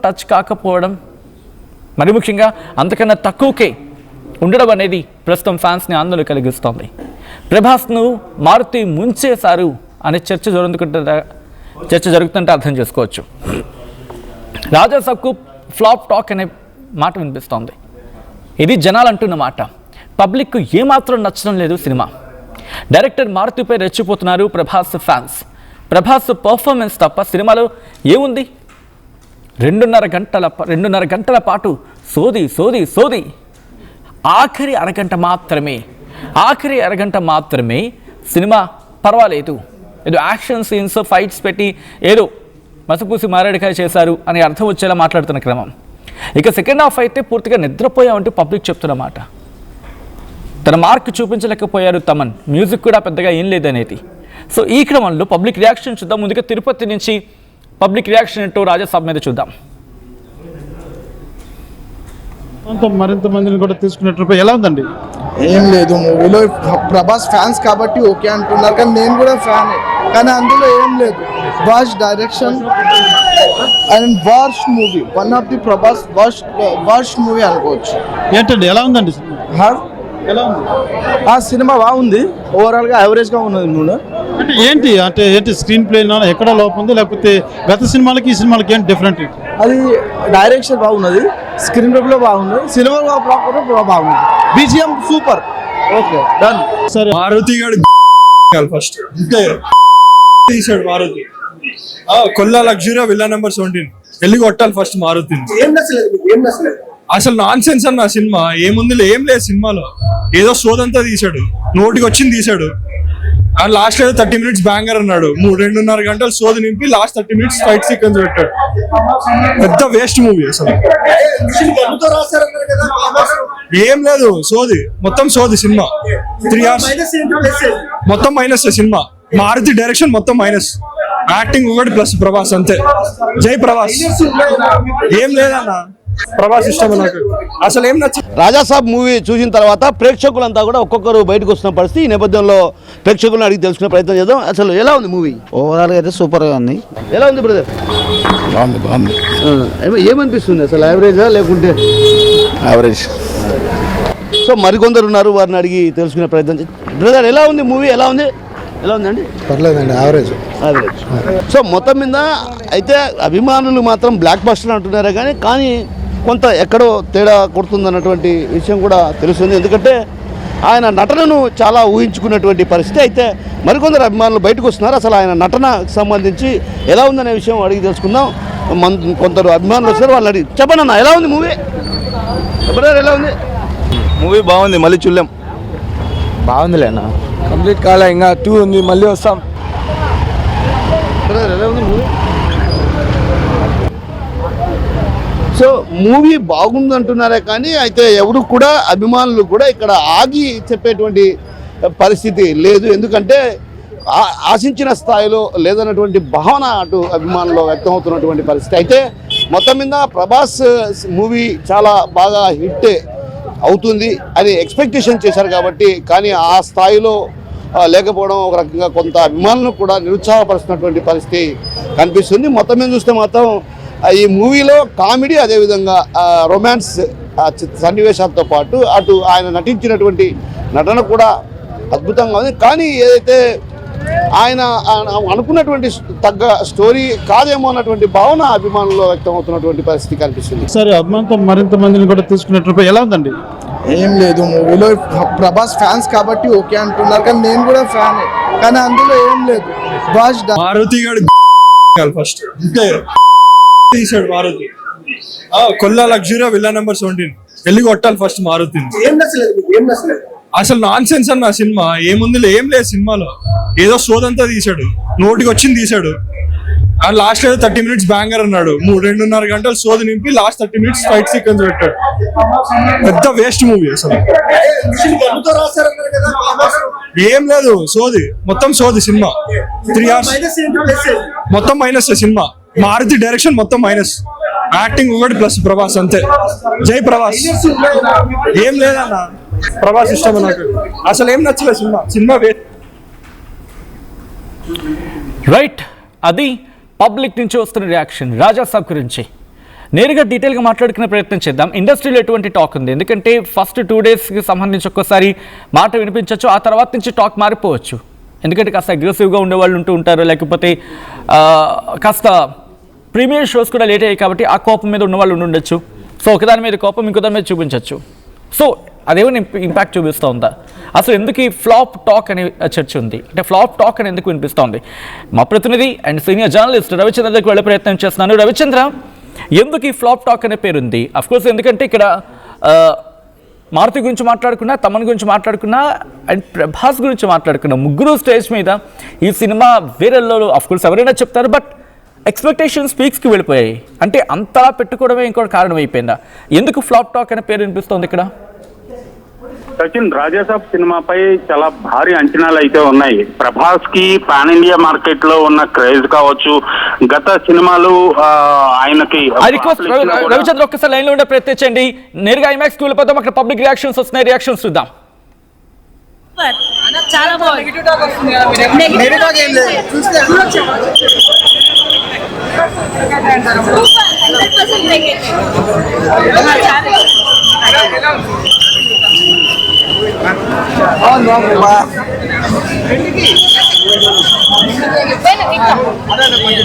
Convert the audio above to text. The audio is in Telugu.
టచ్ కాకపోవడం, మరి ముఖ్యంగా అంతకన్నా తక్కువకే ఉండడం అనేది ప్రస్తుతం ఫ్యాన్స్ని ఆందోళన కలిగిస్తోంది. ప్రభాస్ను మారుతి ముంచేశారు అనే చర్చ జరుగుతుంటే అర్థం చేసుకోవచ్చు. రాజాసాబ్కు ఫ్లాప్ టాక్ అనే మాట వినిపిస్తోంది. ఇది జనాలు అంటున్న మాట. పబ్లిక్కు ఏమాత్రం నచ్చడం లేదు సినిమా. డైరెక్టర్ మారుతిపై రెచ్చిపోతున్నారు ప్రభాస్ ఫ్యాన్స్. ప్రభాస్ పర్ఫార్మెన్స్ తప్ప సినిమాలో ఏముంది? రెండున్నర గంటల పాటు సోది సోది సోది. ఆఖరి అరగంట మాత్రమే సినిమా పర్వాలేదు, ఏదో యాక్షన్ సీన్స్ ఫైట్స్ పెట్టి ఏదో మసపూసి మారేడుకాయ చేశారు అని అర్థం వచ్చేలా మాట్లాడుతున్న క్రమం. ఇక సెకండ్ హాఫ్ అయితే పూర్తిగా నిద్రపోయామంటూ పబ్లిక్ చెప్తున్నమాట. తన మార్క్ చూపించలేకపోయారు తమన్, మ్యూజిక్ కూడా పెద్దగా ఏం లేదనేది. సో ఈ క్రమంలో పబ్లిక్ రియాక్షన్ చూద్దాం. ముందుగా తిరుపతి నుంచి పబ్లిక్ రియాక్షన్ ఏంటో రాజాసాబ్ మీద చూద్దాం. మరింత మందిని కూడా తీసుకున్నట్టు ఎలా ఉందండి? ఏం లేదు, మూవీలో ప్రభాస్ ఫ్యాన్స్ కాబట్టి ఓకే అంటున్నారు, కానీ నేను కూడా ఫ్యానే, కానీ అందులో ఏం లేదు. Watch direction and worst movie, one of the Prabhas worst movie అనుకోవచ్చు. ఏంటండి ఎలా ఉందండి? ఎలా ఉంది? ఆ సినిమా బాగుంది, ఓవరాల్గా యావరేజ్గా ఉన్నది. నూనె అంటే ఏంటి స్క్రీన్ ప్లే ఎక్కడ లోపం ఉంది, లేకపోతే గత సినిమాలకి ఈ సినిమాలకి ఏంటి డిఫరెంట్? అది డైరెక్షన్ బాగున్నది, స్క్రీన్ ప్లే బాగుంది, సినిమా కూడా బాగుంది, బీజిఎం సూపర్. Okay done. సరే, మారుతి ఫస్ట్ తీసాడు Maruti. Kolla luxury villa number 17 వెళ్ళి కొట్టాలి ఫస్ట్ మారుతి. అసలు నాన్ సెన్స్ అన్న సినిమా. ఏముంది, ఏం లేదు సినిమాలో. ఏదో సోదంతా తీసాడు, నోటికి వచ్చింది తీసాడు. అండ్ లాస్ట్ ఏదో 30 minutes బ్యాంగర్ అన్నాడు. 2.5 గంటలు సోది నింపి లాస్ట్ 30 minutes ఫైట్ సీక్వెన్స్ పెట్టాడు. పెద్ద వేస్ట్ మూవీ అసలు. ఏం లేదు, సోది, మొత్తం సోది సినిమా. 3 hours మొత్తం మైనస్ సినిమా. మారుతి డైరెక్షన్ మొత్తం మైనస్, యాక్టింగ్ ఒకటి ప్లస్ ప్రభాస్, అంతే. జై ప్రభాస్. ఏం లేదన్న, ప్రభాస్ ఇష్టం నాకు. అసలు ఏం నచ్చింది? రాజాసాబ్ మూవీ చూసిన తర్వాత ప్రేక్షకులంతా కూడా ఒక్కొక్కరు బయటకు వస్తున్న పరిస్థితి. ఈ నేపథ్యంలో ప్రేక్షకులను అడిగి తెలుసుకునే ప్రయత్నం చేద్దాం. అసలు ఎలా ఉంది మూవీ? ఓవరాల్గా అయితే సూపర్గా ఉంది. ఎలా ఉంది బ్రదర్? బాగుంది. ఏమనిపిస్తుంది అసలు, యావరేజా లేకుంటే? యావరేజ్. సో మరికొందరు ఉన్నారు, వారిని అడిగి తెలుసుకునే ప్రయత్నం. బ్రదర్ ఎలా ఉంది మూవీ? ఎలా ఉందండి? పర్లేదండి, యావరేజ్. సో మొత్తం మీద అయితే అభిమానులు మాత్రం బ్లాక్ బస్టర్ అంటున్నారే కానీ కొంత ఎక్కడో తేడా కొడుతుందన్నటువంటి విషయం కూడా తెలుస్తుంది. ఎందుకంటే ఆయన నటనను చాలా ఊహించుకున్నటువంటి పరిస్థితి. అయితే మరికొందరు అభిమానులు బయటకు వస్తున్నారు. అసలు ఆయన నటనకు సంబంధించి ఎలా ఉందనే విషయం అడిగి తెలుసుకుందాం. కొందరు అభిమానులు వస్తారు, వాళ్ళు అడిగి చెప్పండి అన్న, ఎలా ఉంది మూవీ? ఎలా ఉంది మూవీ? బాగుంది, మళ్ళీ చూడలేం. బాగుందిలేనా, కంప్లీట్ కాలే, ఇంకా 2 ఉంది, మళ్ళీ వస్తాం. ఎలా ఉంది మూవీ? సో మూవీ బాగుంది అంటున్నారే కానీ అయితే ఎవరు కూడా అభిమానులు కూడా ఇక్కడ ఆగి చెప్పేటువంటి పరిస్థితి లేదు. ఎందుకంటే ఆశించిన స్థాయిలో లేదన్నటువంటి భావన అటు అభిమానుల్లో వ్యక్తం అవుతున్నటువంటి పరిస్థితి. అయితే మొత్తం మీద ప్రభాస్ మూవీ చాలా బాగా హిట్ అవుతుంది అని ఎక్స్పెక్టేషన్ చేశారు కాబట్టి, కానీ ఆ స్థాయిలో లేకపోవడం ఒక రకంగా కొంత అభిమానులను కూడా నిరుత్సాహపరుస్తున్నటువంటి పరిస్థితి కనిపిస్తుంది. మొత్తం మీద చూస్తే మాత్రం ఈ మూవీలో కామెడీ, అదేవిధంగా రొమాన్స్ సన్నివేశాలతో పాటు అటు ఆయన నటించినటువంటి నటన కూడా అద్భుతంగా ఉంది. కానీ ఏదైతే ఆయన అనుకున్నటువంటి తగ్గ స్టోరీ కాదేమో అన్నటువంటి భావన అభిమానుల్లో వ్యక్తం అవుతున్నటువంటి పరిస్థితి కనిపిస్తుంది. సరే, అభిమానంతో మరింత మందిని కూడా తీసుకున్నట్టు ఎలా ఉందండి? ఏం లేదు, మూవీలో ప్రభాస్ ఫ్యాన్స్ కాబట్టి ఓకే అంటున్నారు, కానీ నేను కూడా ఫ్యానే, కానీ అందులో ఏం లేదు. వాచ్ మారుతి ఫస్ట్ తీసాడు Maruti. Kolla luxury villa number 17 వెళ్ళి కొట్టాలి ఫస్ట్ మారుతి. అసలు నాన్ సెన్స్ అన్న సినిమా. ఏముంది, ఏం లేదు సినిమాలో. ఏదో సోదంతా తీసాడు, నోటికి వచ్చింది తీసాడు. అండ్ లాస్ట్ ఏదో 30 minutes బ్యాంగర్ అన్నాడు. 2.5 గంటలు సోది నింపి లాస్ట్ 30 minutes ఫైట్ సీక్వెన్స్ పెట్టాడు. పెద్ద వేస్ట్ మూవీ అసలు. ఏం లేదు, సోది, మొత్తం సోది సినిమా. 3 hours మొత్తం మైనస్ సినిమా. మారుతి డైరెక్షన్ మొత్తం మైనస్, యాక్టింగ్ ఒకటి ప్లస్ ప్రభాస్, అంతే. జై ప్రభాస్. ఏం లేదన్న, ప్రభాస్ ఇష్టం నాకు. అసలు ఏం నచ్చలేదు సినిమా రైట్. అది పబ్లిక్ నుంచి వస్తున్న రియాక్షన్ రాజాసాబ్ గురించి. నేరుగా డీటెయిల్గా మాట్లాడుకునే ప్రయత్నం చేద్దాం. ఇండస్ట్రీలో ఎటువంటి టాక్ ఉంది? ఎందుకంటే ఫస్ట్ 2 డేస్కి సంబంధించి ఒక్కోసారి మాట వినిపించవచ్చు, ఆ తర్వాత నుంచి టాక్ మారిపోవచ్చు. ఎందుకంటే కాస్త అగ్రెసివ్గా ఉండేవాళ్ళు ఉంటూ ఉంటారు, లేకపోతే కాస్త ప్రీమియర్ షోస్ కూడా లేట్ అయ్యాయి కాబట్టి ఆ కోపం మీద ఉన్నవాళ్ళు ఉండొచ్చు. సో ఒకదాని మీద కోపం ఇంకో దాని మీద చూపించవచ్చు. సో అదేమైనా ఇంపాక్ట్ చూపిస్తూ ఉందా? అసలు ఎందుకు ఈ ఫ్లాప్ టాక్ అనే చర్చ ఉంది? అంటే ఫ్లాప్ టాక్ అని ఎందుకు వినిపిస్తోంది? మా ప్రతినిధి అండ్ సీనియర్ జర్నలిస్ట్ రవిచంద్ర దగ్గరికి వెళ్ళే ప్రయత్నం చేస్తున్నాను. రవిచంద్ర, ఎందుకు ఈ ఫ్లాప్ టాక్ అనే పేరు ఉంది? అఫ్కోర్స్ ఎందుకంటే ఇక్కడ మారుతి గురించి మాట్లాడుకున్నా, తమన్ గురించి మాట్లాడుకున్నా అండ్ ప్రభాస్ గురించి మాట్లాడుకున్నా, ముగ్గురు స్టేజ్ మీద ఈ సినిమా వేరే లెవెల్లో అఫ్కోర్స్ ఎవరైనా చెప్తారు, బట్ ఎక్స్పెక్టేషన్స్ పీక్స్కి వెళ్ళిపోయాయి. అంటే అంతలా పెట్టుకోవడమే ఇంకోటి కారణం అయిపోయిందా? ఎందుకు ఫ్లాప్ టాక్ అనే పేరు వినిపిస్తోంది ఇక్కడ? సచిన్, రాజాసాబ్ సినిమాపై చాలా భారీ అంచనాలు అయితే ఉన్నాయి. ప్రభాస్ కి పాన్ ఇండియా మార్కెట్ లో ఉన్న క్రేజ్ కావచ్చు, గత సినిమాలు ఆయనకి రవిచంద్ర ఒక్కసారి లైన్ లో ఉండే ప్రయత్నం చేయండి. నేరుగా ఐమాక్స్ స్కూల్ పోతాం, అక్కడ పబ్లిక్ రియాక్షన్స్ వస్తున్నాయి, రియాక్షన్స్ చూద్దాం. చాలా బాగుంది.